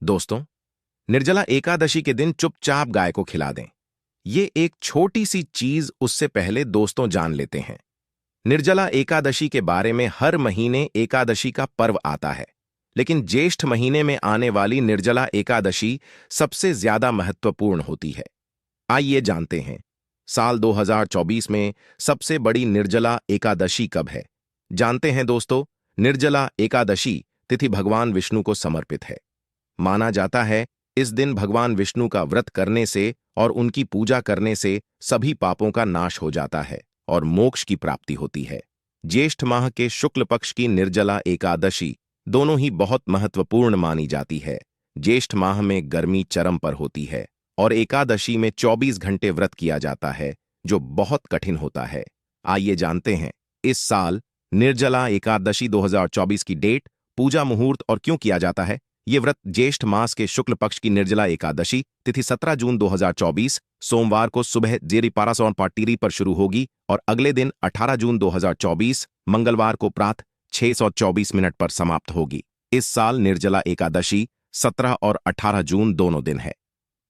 दोस्तों, निर्जला एकादशी के दिन चुपचाप गाय को खिला दें। ये एक छोटी सी चीज उससे पहले दोस्तों जान लेते हैं। निर्जला एकादशी के बारे में हर महीने एकादशी का पर्व आता है, लेकिन ज्येष्ठ महीने में आने वाली निर्जला एकादशी सबसे ज्यादा महत्वपूर्ण होती है। आइए जानते हैं, साल 2024 में सबसे बड़ी निर्जला एकादशी कब है। जानते हैं दोस्तों, निर्जला एकादशी तिथि भगवान विष्णु को समर्पित है। माना जाता है इस दिन भगवान विष्णु का व्रत करने से और उनकी पूजा करने से सभी पापों का नाश हो जाता है और मोक्ष की प्राप्ति होती है। ज्येष्ठ माह के शुक्ल पक्ष की निर्जला एकादशी दोनों ही बहुत महत्वपूर्ण मानी जाती है। ज्येष्ठ माह में गर्मी चरम पर होती है और एकादशी में 24 घंटे व्रत किया जाता है, जो बहुत कठिन होता है। आइए जानते हैं इस साल निर्जला एकादशी 2024 की डेट, पूजा मुहूर्त और क्यों किया जाता है। ये व्रत ज्येष्ठ मास के शुक्ल पक्ष की निर्जला एकादशी तिथि 17 जून 2024 सोमवार को सुबह जेरी पारासौन पाटीरी पर शुरू होगी और अगले दिन 18 जून 2024 मंगलवार को प्रातः 6:24 पर समाप्त होगी। इस साल निर्जला एकादशी 17 और 18 जून दोनों दिन है।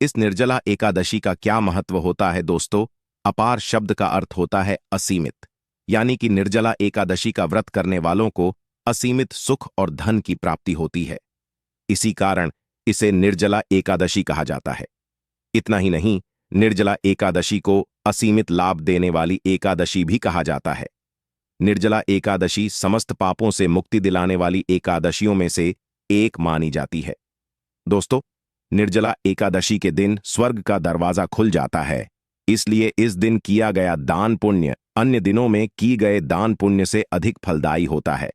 इस निर्जला एकादशी का क्या महत्व होता है दोस्तों? अपार शब्द का अर्थ होता है असीमित, यानी कि निर्जला एकादशी का व्रत करने वालों को असीमित सुख और धन की प्राप्ति होती है। इसी कारण इसे निर्जला एकादशी कहा जाता है। इतना ही नहीं, निर्जला एकादशी को असीमित लाभ देने वाली एकादशी भी कहा जाता है। निर्जला एकादशी समस्त पापों से मुक्ति दिलाने वाली एकादशियों में से एक मानी जाती है। दोस्तों, निर्जला एकादशी के दिन स्वर्ग का दरवाजा खुल जाता है, इसलिए इस दिन किया गया दान पुण्य अन्य दिनों में की गए दान पुण्य से अधिक फलदायी होता है।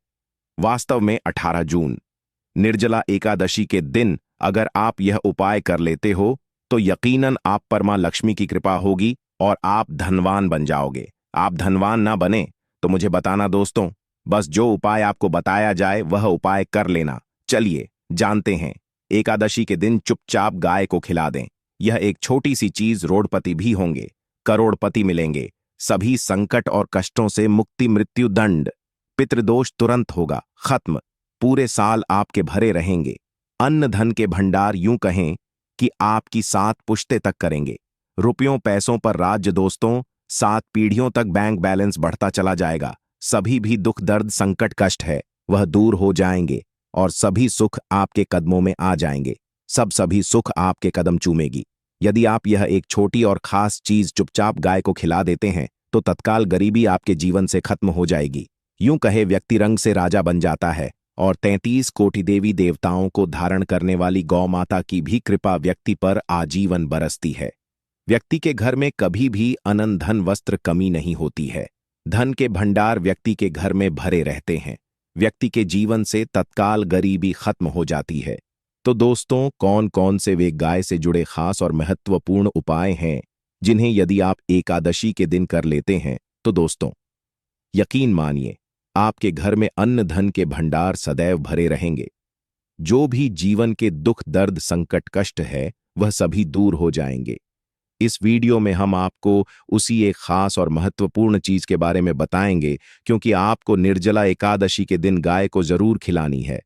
वास्तव में 18 जून निर्जला एकादशी के दिन अगर आप यह उपाय कर लेते हो तो यकीनन आप पर मां लक्ष्मी की कृपा होगी और आप धनवान बन जाओगे। आप धनवान ना बने तो मुझे बताना दोस्तों, बस जो उपाय आपको बताया जाए वह उपाय कर लेना। चलिए जानते हैं। एकादशी के दिन चुपचाप गाय को खिला दें। यह एक छोटी सी चीज रोडपति भी होंगे, करोड़पति मिलेंगे, सभी संकट और कष्टों से मुक्ति, मृत्यु दंड, पितृदोष तुरंत होगा खत्म, पूरे साल आपके भरे रहेंगे। अन्न धन के भंडार यूं कहें कि आपकी 7 पुश्ते तक करेंगे। रुपयों पैसों पर राज्य दोस्तों, 7 पीढ़ियों तक बैंक बैलेंस बढ़ता चला जाएगा। सभी भी दुख दर्द संकट कष्ट है वह दूर हो जाएंगे और सभी सुख आपके कदमों में आ जाएंगे। सभी सुख आपके कदम चूमेगी। यदि आप यह एक छोटी और खास चीज चुपचाप गाय को खिला देते हैं तो तत्काल गरीबी आपके जीवन से खत्म हो जाएगी। यूं कहे व्यक्ति रंग से राजा बन जाता है और 33 कोटि देवी देवताओं को धारण करने वाली गौ माता की भी कृपा व्यक्ति पर आजीवन बरसती है। व्यक्ति के घर में कभी भी अनंत धन वस्त्र कमी नहीं होती है। धन के भंडार व्यक्ति के घर में भरे रहते हैं। व्यक्ति के जीवन से तत्काल गरीबी खत्म हो जाती है। तो दोस्तों, कौन कौन से वे गाय से जुड़े खास और महत्वपूर्ण उपाय हैं जिन्हें यदि आप एकादशी के दिन कर लेते हैं तो दोस्तों यकीन मानिए आपके घर में अन्न धन के भंडार सदैव भरे रहेंगे। जो भी जीवन के दुख दर्द संकट कष्ट है वह सभी दूर हो जाएंगे। इस वीडियो में हम आपको उसी एक खास और महत्वपूर्ण चीज के बारे में बताएंगे, क्योंकि आपको निर्जला एकादशी के दिन गाय को जरूर खिलानी है।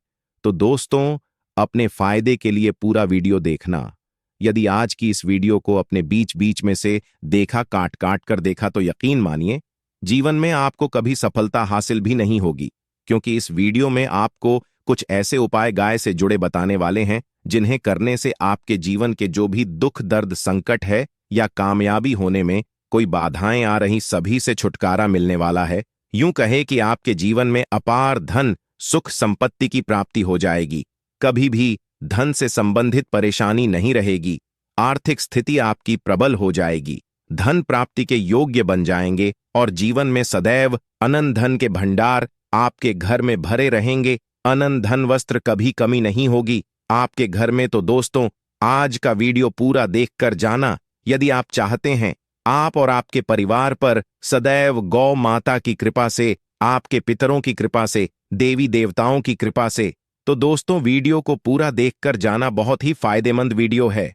तो दोस्तों, अपने फायदे के लिए पूरा वीडियो देखना। यदि आज की इस वीडियो को अपने बीच बीच में से देखा, काट काट कर देखा, तो यकीन मानिए जीवन में आपको कभी सफलता हासिल भी नहीं होगी, क्योंकि इस वीडियो में आपको कुछ ऐसे उपाय गाय से जुड़े बताने वाले हैं जिन्हें करने से आपके जीवन के जो भी दुख दर्द संकट है या कामयाबी होने में कोई बाधाएं आ रही, सभी से छुटकारा मिलने वाला है। यूं कहे कि आपके जीवन में अपार धन सुख संपत्ति की प्राप्ति हो जाएगी। कभी भी धन से संबंधित परेशानी नहीं रहेगी। आर्थिक स्थिति आपकी प्रबल हो जाएगी। धन प्राप्ति के योग्य बन जाएंगे और जीवन में सदैव अनंत धन के भंडार आपके घर में भरे रहेंगे। अनंत धन वस्त्र कभी कमी नहीं होगी आपके घर में। तो दोस्तों, आज का वीडियो पूरा देखकर जाना। यदि आप चाहते हैं आप और आपके परिवार पर सदैव गौ माता की कृपा से, आपके पितरों की कृपा से, देवी देवताओं की कृपा से, तो दोस्तों वीडियो को पूरा देखकर जाना। बहुत ही फायदेमंद वीडियो है।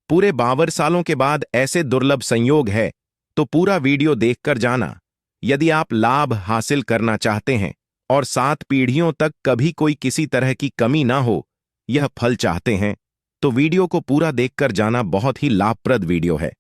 पूरे 52 सालों के बाद ऐसे दुर्लभ संयोग है, तो पूरा वीडियो देखकर जाना। यदि आप लाभ हासिल करना चाहते हैं और 7 पीढ़ियों तक कभी कोई किसी तरह की कमी ना हो, यह फल चाहते हैं, तो वीडियो को पूरा देखकर जाना बहुत ही लाभप्रद वीडियो है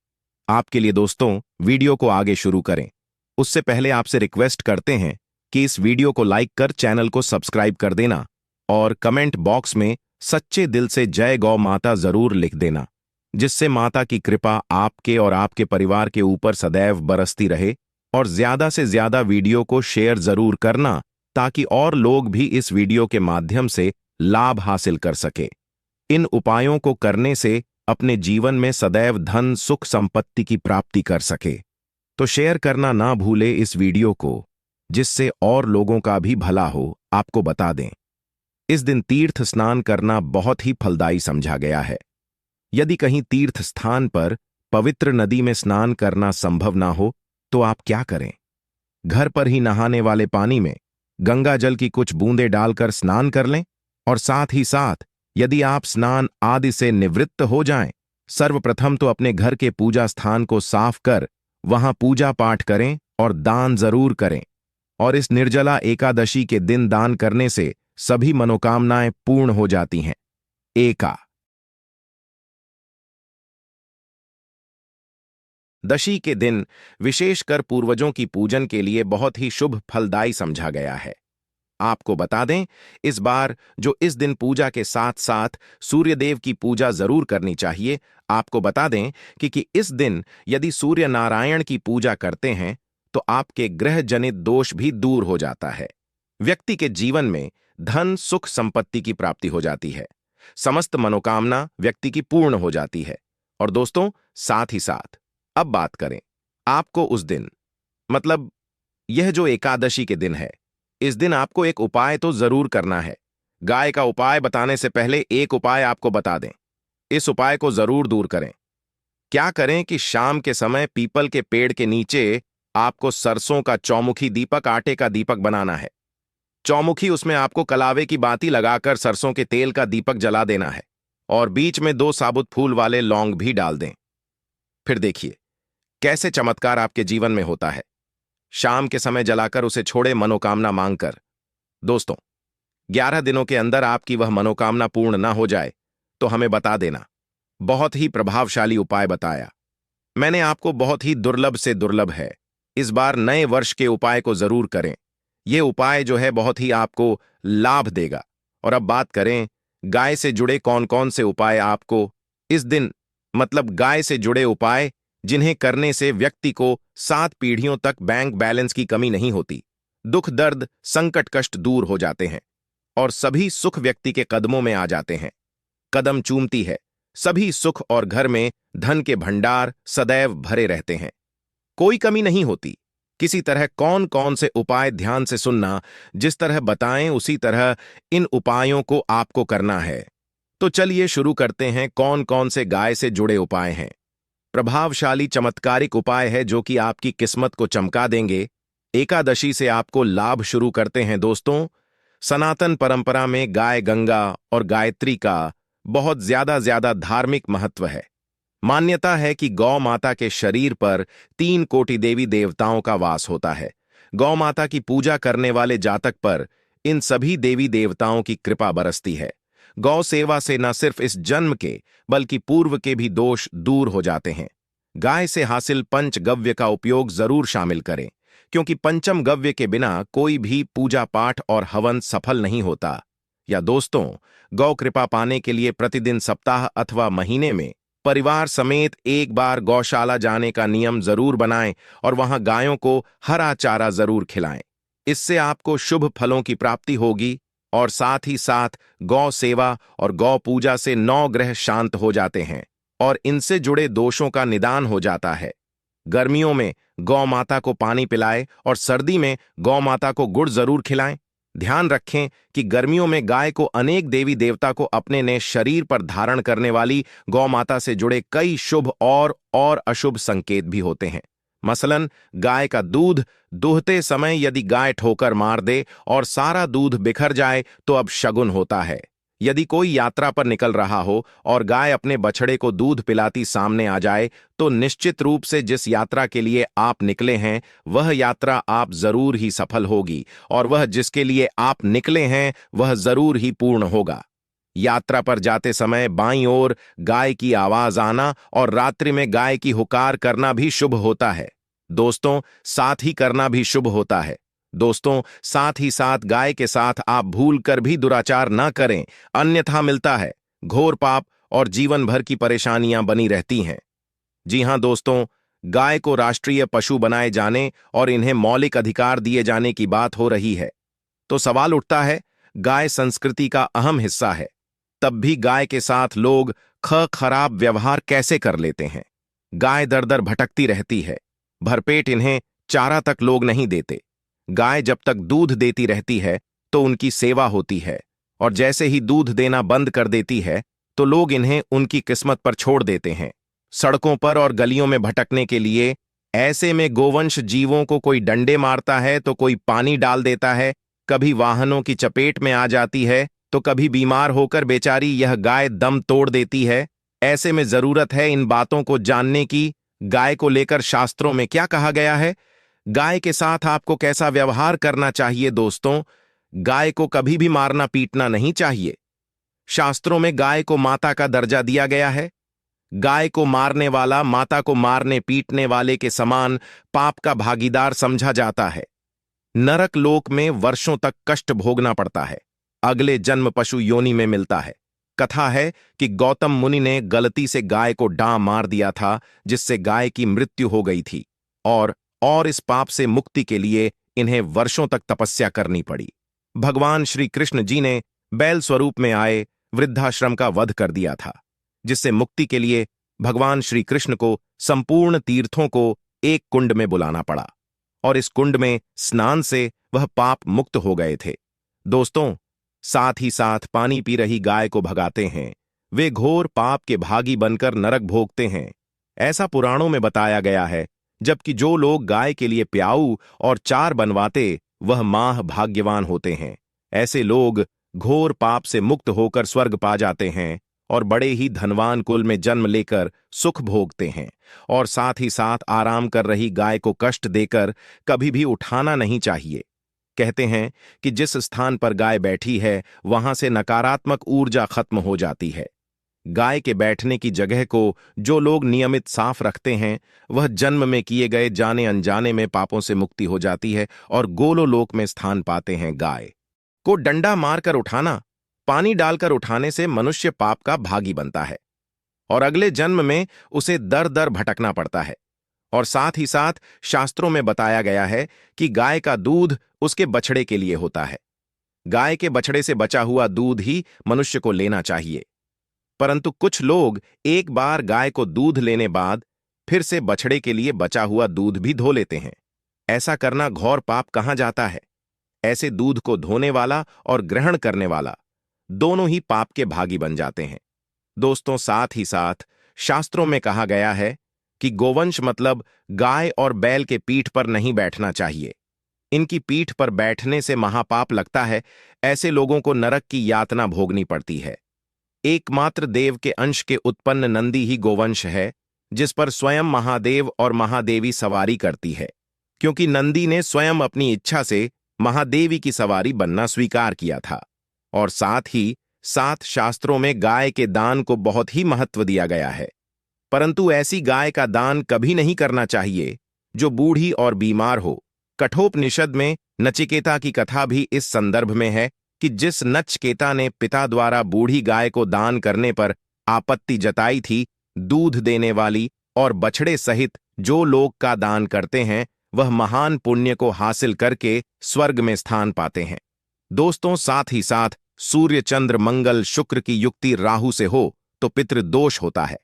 आपके लिए। दोस्तों, वीडियो को आगे शुरू करें उससे पहले आपसे रिक्वेस्ट करते हैं कि इस वीडियो को लाइक कर चैनल को सब्सक्राइब कर देना और कमेंट बॉक्स में सच्चे दिल से जय गौ माता जरूर लिख देना, जिससे माता की कृपा आपके और आपके परिवार के ऊपर सदैव बरसती रहे। और ज्यादा से ज्यादा वीडियो को शेयर जरूर करना ताकि और लोग भी इस वीडियो के माध्यम से लाभ हासिल कर सके। इन उपायों को करने से अपने जीवन में सदैव धन सुख संपत्ति की प्राप्ति कर सके। तो शेयर करना ना भूले इस वीडियो को, जिससे और लोगों का भी भला हो। आपको बता दें, इस दिन तीर्थ स्नान करना बहुत ही फलदायी समझा गया है। यदि कहीं तीर्थ स्थान पर पवित्र नदी में स्नान करना संभव ना हो तो आप क्या करें? घर पर ही नहाने वाले पानी में गंगा जल की कुछ बूंदें डालकर स्नान कर लें। और साथ ही साथ यदि आप स्नान आदि से निवृत्त हो जाएं, सर्वप्रथम तो अपने घर के पूजा स्थान को साफ कर वहां पूजा पाठ करें और दान जरूर करें। और इस निर्जला एकादशी के दिन दान करने से सभी मनोकामनाएं पूर्ण हो जाती हैं। एकादशी के दिन विशेषकर पूर्वजों की पूजन के लिए बहुत ही शुभ फलदायी समझा गया है। आपको बता दें, इस बार जो इस दिन पूजा के साथ साथ सूर्यदेव की पूजा जरूर करनी चाहिए। आपको बता दें कि इस दिन यदि सूर्य नारायण की पूजा करते हैं तो आपके ग्रह जनित दोष भी दूर हो जाता है। व्यक्ति के जीवन में धन सुख संपत्ति की प्राप्ति हो जाती है। समस्त मनोकामना व्यक्ति की पूर्ण हो जाती है। और दोस्तों, साथ ही साथ अब बात करें आपको उस दिन, मतलब यह जो एकादशी के दिन है, इस दिन आपको एक उपाय तो जरूर करना है। गाय का उपाय बताने से पहले एक उपाय आपको बता दें, इस उपाय को जरूर दूर करें। क्या करें कि शाम के समय पीपल के पेड़ के नीचे आपको सरसों का चौमुखी दीपक, आटे का दीपक बनाना है। चौमुखी, उसमें आपको कलावे की बाती लगाकर सरसों के तेल का दीपक जला देना है और बीच में 2 साबुत फूल वाले लौंग भी डाल दें। फिर देखिए कैसे चमत्कार आपके जीवन में होता है। शाम के समय जलाकर उसे छोड़े मनोकामना मांगकर। दोस्तों, 11 दिनों के अंदर आपकी वह मनोकामना पूर्ण ना हो जाए तो हमें बता देना। बहुत ही प्रभावशाली उपाय बताया मैंने आपको, बहुत ही दुर्लभ से दुर्लभ है। इस बार नए वर्ष के उपाय को जरूर करें। यह उपाय जो है बहुत ही आपको लाभ देगा। और अब बात करें गाय से जुड़े कौन कौन से उपाय आपको इस दिन, मतलब गाय से जुड़े उपाय जिन्हें करने से व्यक्ति को 7 पीढ़ियों तक बैंक बैलेंस की कमी नहीं होती, दुख दर्द संकट कष्ट दूर हो जाते हैं और सभी सुख व्यक्ति के कदमों में आ जाते हैं। कदम चूमती है सभी सुख और घर में धन के भंडार सदैव भरे रहते हैं, कोई कमी नहीं होती। किसी तरह कौन कौन से उपाय ध्यान से सुनना, जिस तरह बताएं उसी तरह इन उपायों को आपको करना है। तो चलिए शुरू करते हैं। कौन कौन से गाय से जुड़े उपाय हैं? प्रभावशाली चमत्कारिक उपाय है जो कि आपकी किस्मत को चमका देंगे। एकादशी से आपको लाभ शुरू करते हैं। दोस्तों, सनातन परंपरा में गाय गंगा और गायत्री का बहुत ज्यादा धार्मिक महत्व है। मान्यता है कि गौ माता के शरीर पर 3 कोटि देवी देवताओं का वास होता है। गौ माता की पूजा करने वाले जातक पर इन सभी देवी देवताओं की कृपा बरसती है। गौ सेवा से न सिर्फ इस जन्म के बल्कि पूर्व के भी दोष दूर हो जाते हैं। गाय से हासिल पंचगव्य का उपयोग जरूर शामिल करें, क्योंकि पंचम गव्य के बिना कोई भी पूजा पाठ और हवन सफल नहीं होता। या दोस्तों, गौ कृपा पाने के लिए प्रतिदिन, सप्ताह अथवा महीने में परिवार समेत एक बार गौशाला जाने का नियम जरूर बनाएं और वहां गायों को हरा चारा जरूर खिलाएं। इससे आपको शुभ फलों की प्राप्ति होगी और साथ ही साथ गौ सेवा और गौ पूजा से 9 ग्रह शांत हो जाते हैं और इनसे जुड़े दोषों का निदान हो जाता है। गर्मियों में गौ माता को पानी पिलाएं और सर्दी में गौ माता को गुड़ जरूर खिलाएं। ध्यान रखें कि गर्मियों में गाय को अनेक देवी देवता को अपने ने शरीर पर धारण करने वाली गौ माता से जुड़े कई शुभ और अशुभ संकेत भी होते हैं। मसलन, गाय का दूध दूहते समय यदि गाय ठोकर मार दे और सारा दूध बिखर जाए तो अब शगुन होता है। यदि कोई यात्रा पर निकल रहा हो और गाय अपने बछड़े को दूध पिलाती सामने आ जाए तो निश्चित रूप से जिस यात्रा के लिए आप निकले हैं वह यात्रा आप जरूर ही सफल होगी और वह जिसके लिए आप निकले हैं वह जरूर ही पूर्ण होगा। यात्रा पर जाते समय बाईं ओर गाय की आवाज आना और रात्रि में गाय की हुकार करना भी शुभ होता है। दोस्तों, साथ ही करना भी शुभ होता है। दोस्तों, साथ ही साथ गाय के साथ आप भूल कर भी दुराचार न करें, अन्यथा मिलता है घोर पाप और जीवन भर की परेशानियां बनी रहती हैं। जी हां दोस्तों, गाय को राष्ट्रीय पशु बनाए जाने और इन्हें मौलिक अधिकार दिए जाने की बात हो रही है, तो सवाल उठता है, गाय संस्कृति का अहम हिस्सा है, तब भी गाय के साथ लोग खराब व्यवहार कैसे कर लेते हैं। गाय दर दर भटकती रहती है, भरपेट इन्हें चारा तक लोग नहीं देते। गाय जब तक दूध देती रहती है तो उनकी सेवा होती है, और जैसे ही दूध देना बंद कर देती है तो लोग इन्हें उनकी किस्मत पर छोड़ देते हैं, सड़कों पर और गलियों में भटकने के लिए। ऐसे में गोवंश जीवों को कोई डंडे मारता है तो कोई पानी डाल देता है, कभी वाहनों की चपेट में आ जाती है तो कभी बीमार होकर बेचारी यह गाय दम तोड़ देती है। ऐसे में जरूरत है इन बातों को जानने की, गाय को लेकर शास्त्रों में क्या कहा गया है, गाय के साथ आपको कैसा व्यवहार करना चाहिए। दोस्तों, गाय को कभी भी मारना पीटना नहीं चाहिए। शास्त्रों में गाय को माता का दर्जा दिया गया है। गाय को मारने वाला माता को मारने पीटने वाले के समान पाप का भागीदार समझा जाता है। नरक लोक में वर्षों तक कष्ट भोगना पड़ता है, अगले जन्म पशु योनि में मिलता है। कथा है कि गौतम मुनि ने गलती से गाय को डां मार दिया था, जिससे गाय की मृत्यु हो गई थी, और इस पाप से मुक्ति के लिए इन्हें वर्षों तक तपस्या करनी पड़ी। भगवान श्री कृष्ण जी ने बैल स्वरूप में आए वृद्धाश्रम का वध कर दिया था, जिससे मुक्ति के लिए भगवान श्री कृष्ण को संपूर्ण तीर्थों को एक कुंड में बुलाना पड़ा, और इस कुंड में स्नान से वह पाप मुक्त हो गए थे। दोस्तों, साथ ही साथ पानी पी रही गाय को भगाते हैं, वे घोर पाप के भागी बनकर नरक भोगते हैं, ऐसा पुराणों में बताया गया है। जबकि जो लोग गाय के लिए प्याऊ और चार बनवाते, वह माह भाग्यवान होते हैं। ऐसे लोग घोर पाप से मुक्त होकर स्वर्ग पा जाते हैं और बड़े ही धनवान कुल में जन्म लेकर सुख भोगते हैं। और साथ ही साथ आराम कर रही गाय को कष्ट देकर कभी भी उठाना नहीं चाहिए। कहते हैं कि जिस स्थान पर गाय बैठी है वहां से नकारात्मक ऊर्जा खत्म हो जाती है। गाय के बैठने की जगह को जो लोग नियमित साफ रखते हैं, वह जन्म में किए गए जाने अनजाने में पापों से मुक्ति हो जाती है और गोलोलोक में स्थान पाते हैं। गाय को डंडा मारकर उठाना, पानी डालकर उठाने से मनुष्य पाप का भागी बनता है और अगले जन्म में उसे दर दर भटकना पड़ता है। और साथ ही साथ शास्त्रों में बताया गया है कि गाय का दूध उसके बछड़े के लिए होता है। गाय के बछड़े से बचा हुआ दूध ही मनुष्य को लेना चाहिए, परंतु कुछ लोग एक बार गाय को दूध लेने बाद फिर से बछड़े के लिए बचा हुआ दूध भी धो लेते हैं। ऐसा करना घोर पाप कहा जाता है। ऐसे दूध को धोने वाला और ग्रहण करने वाला दोनों ही पाप के भागी बन जाते हैं। दोस्तों, साथ ही साथ शास्त्रों में कहा गया है कि गोवंश मतलब गाय और बैल के पीठ पर नहीं बैठना चाहिए। इनकी पीठ पर बैठने से महापाप लगता है। ऐसे लोगों को नरक की यातना भोगनी पड़ती है। एकमात्र देव के अंश के उत्पन्न नंदी ही गोवंश है, जिस पर स्वयं महादेव और महादेवी सवारी करती है, क्योंकि नंदी ने स्वयं अपनी इच्छा से महादेवी की सवारी बनना स्वीकार किया था। और साथ ही साथ शास्त्रों में गाय के दान को बहुत ही महत्व दिया गया है, परंतु ऐसी गाय का दान कभी नहीं करना चाहिए जो बूढ़ी और बीमार हो। कठोपनिषद में नचिकेता की कथा भी इस संदर्भ में है कि जिस नचकेता ने पिता द्वारा बूढ़ी गाय को दान करने पर आपत्ति जताई थी, दूध देने वाली और बछड़े सहित जो लोग का दान करते हैं, वह महान पुण्य को हासिल करके स्वर्ग में स्थान पाते हैं। दोस्तों, साथ ही साथ सूर्य चंद्र मंगल शुक्र की युक्ति राहु से हो तो पितृदोष होता है।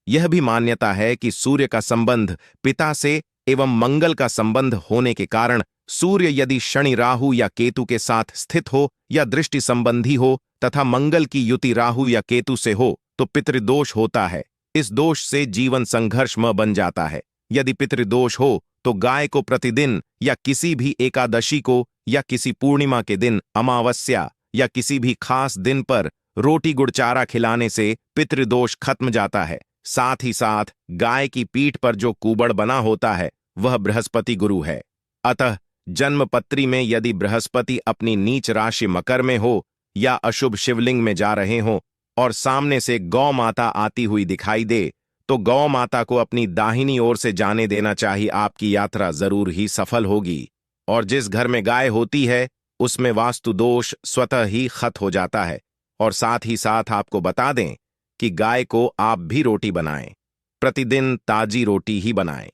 यह भी मान्यता है कि सूर्य का संबंध पिता से एवं मंगल का संबंध होने के कारण सूर्य यदि शनि राहु या केतु के साथ स्थित हो या दृष्टि संबंधी हो तथा मंगल की युति राहु या केतु से हो तो पितृदोष होता है। इस दोष से जीवन संघर्षमय बन जाता है। यदि पितृदोष हो तो गाय को प्रतिदिन या किसी भी एकादशी को या किसी पूर्णिमा के दिन, अमावस्या या किसी भी खास दिन पर रोटी गुड़ चारा खिलाने से पितृदोष खत्म जाता है। साथ ही साथ गाय की पीठ पर जो कुबड़ बना होता है वह बृहस्पति गुरु है। अतः जन्मपत्री में यदि बृहस्पति अपनी नीच राशि मकर में हो या अशुभ शिवलिंग में जा रहे हों और सामने से गौ माता आती हुई दिखाई दे, तो गौ माता को अपनी दाहिनी ओर से जाने देना चाहिए। आपकी यात्रा जरूर ही सफल होगी। और जिस घर में गाय होती है उसमें वास्तु दोष स्वतः ही खत्म हो जाता है। और साथ ही साथ आपको बता दें कि गाय को आप भी रोटी बनाएं, प्रतिदिन ताजी रोटी ही बनाएं।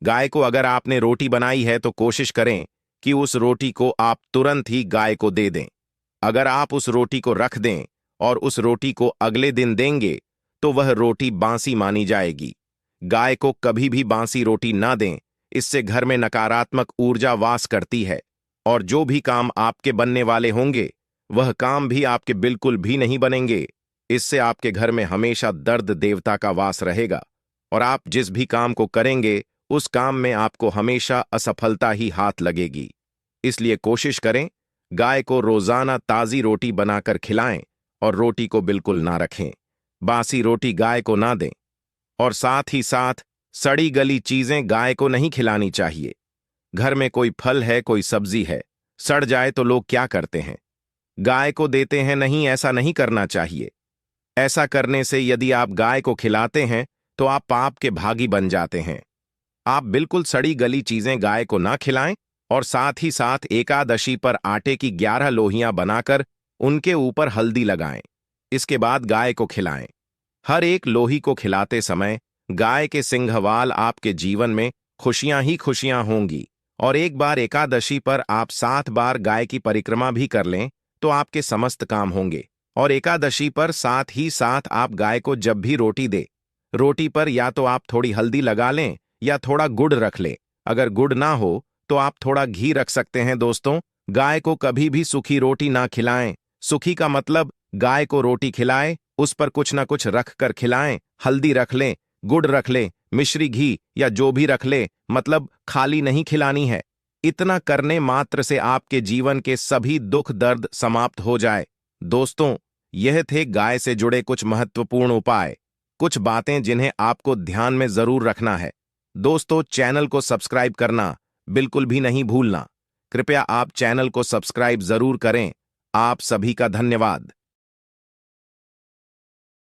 गाय को अगर आपने रोटी बनाई है तो कोशिश करें कि उस रोटी को आप तुरंत ही गाय को दे दें। अगर आप उस रोटी को रख दें और उस रोटी को अगले दिन देंगे तो वह रोटी बासी मानी जाएगी। गाय को कभी भी बासी रोटी ना दें, इससे घर में नकारात्मक ऊर्जा वास करती है और जो भी काम आपके बनने वाले होंगे वह काम भी आपके बिल्कुल भी नहीं बनेंगे। इससे आपके घर में हमेशा दर्द देवता का वास रहेगा और आप जिस भी काम को करेंगे उस काम में आपको हमेशा असफलता ही हाथ लगेगी। इसलिए कोशिश करें गाय को रोजाना ताजी रोटी बनाकर खिलाएं और रोटी को बिल्कुल ना रखें। बासी रोटी गाय को ना दें और साथ ही साथ सड़ी गली चीजें गाय को नहीं खिलानी चाहिए। घर में कोई फल है, कोई सब्जी है, सड़ जाए तो लोग क्या करते हैं? गाय को देते हैं। नहीं, ऐसा नहीं करना चाहिए। ऐसा करने से यदि आप गाय को खिलाते हैं तो आप पाप के भागी बन जाते हैं। आप बिल्कुल सड़ी गली चीजें गाय को ना खिलाएं और साथ ही साथ एकादशी पर आटे की 11 लोहियां बनाकर उनके ऊपर हल्दी लगाएं। इसके बाद गाय को खिलाएं। हर एक लोही को खिलाते समय गाय के सिंघवाल आपके जीवन में खुशियां ही खुशियां होंगी। और एक बार एकादशी पर आप 7 बार गाय की परिक्रमा भी कर लें तो आपके समस्त काम होंगे। और एकादशी पर साथ ही साथ आप गाय को जब भी रोटी दे, रोटी पर या तो आप थोड़ी हल्दी लगा लें या थोड़ा गुड़ रख लें। अगर गुड़ ना हो तो आप थोड़ा घी रख सकते हैं। दोस्तों, गाय को कभी भी सूखी रोटी ना खिलाएं। सूखी का मतलब गाय को रोटी खिलाएं, उस पर कुछ ना कुछ रख कर खिलाएं। हल्दी रख लें, गुड़ रख लें, मिश्री घी या जो भी रख ले, मतलब खाली नहीं खिलानी है। इतना करने मात्र से आपके जीवन के सभी दुख दर्द समाप्त हो जाए। दोस्तों, यह थे गाय से जुड़े कुछ महत्वपूर्ण उपाय, कुछ बातें जिन्हें आपको ध्यान में जरूर रखना है। दोस्तों, चैनल को सब्सक्राइब करना बिल्कुल भी नहीं भूलना। कृपया आप चैनल को सब्सक्राइब जरूर करें। आप सभी का धन्यवाद।